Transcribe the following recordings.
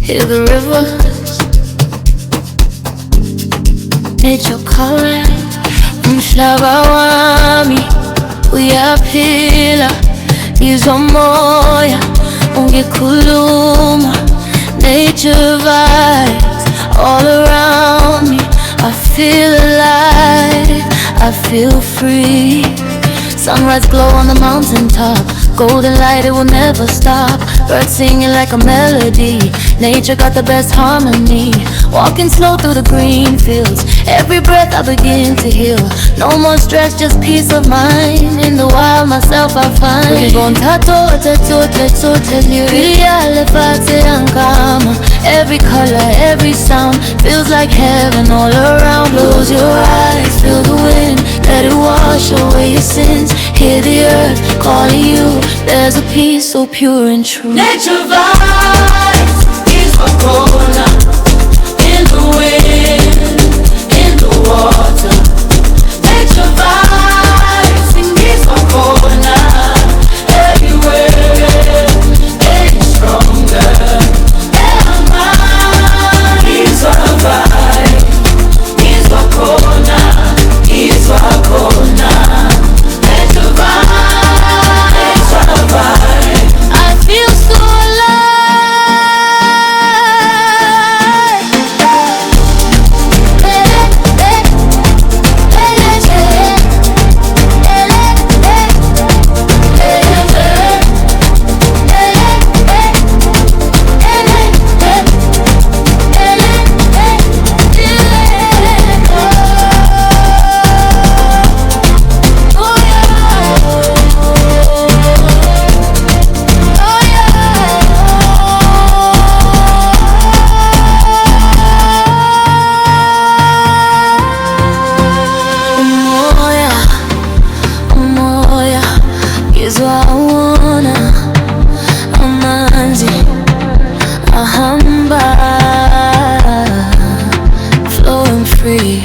Hear the rivers, nature calling. Umhlaba wami uyaphila, ngizwa moya ungikhuluma. Nature vibes all around me. I feel alive, I feel free. Sunrise glow on the mountaintop, golden light, it will never stop. Birds singing like a melody, nature got the best harmony. Walking slow through the green fields, every breath I begin to heal. No more stress, just peace of mind. In the wild, myself I find. Every color, every sound feels like heaven all around. Close your eyes, feel the wind, let it wash away your sins. Hear the earth calling you, there's a peace so pure and true. Nature vibes is what goes on. In the wind, in the water. Nature vibes is what goes on. Everywhere, getting stronger. And mine is what vibe, is what goes on, is what goes on. Nature vibes, is what vibe. I feel so is what I wanna. Amanzi, ahamba, flowing free.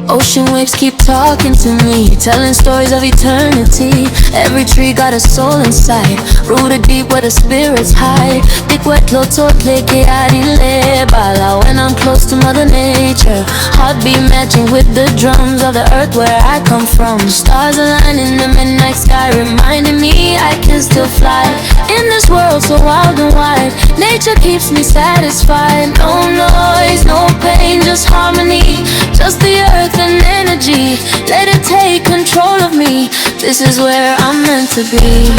Ocean waves keep talking to me, telling stories of eternity. Every tree got a soul inside, rooted deep where the spirits hide. When I'm close to Mother Nature, heartbeat matching with the drums of the earth where I come from. Stars align in the midnight sky, reminding me I can still fly. In this world so wild and wide, nature keeps me satisfied. No noise, no pain, just harmony. Just the earth and energy, let it take control of me. This is where I'm meant to be.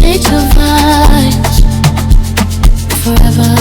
Nature vibes forever.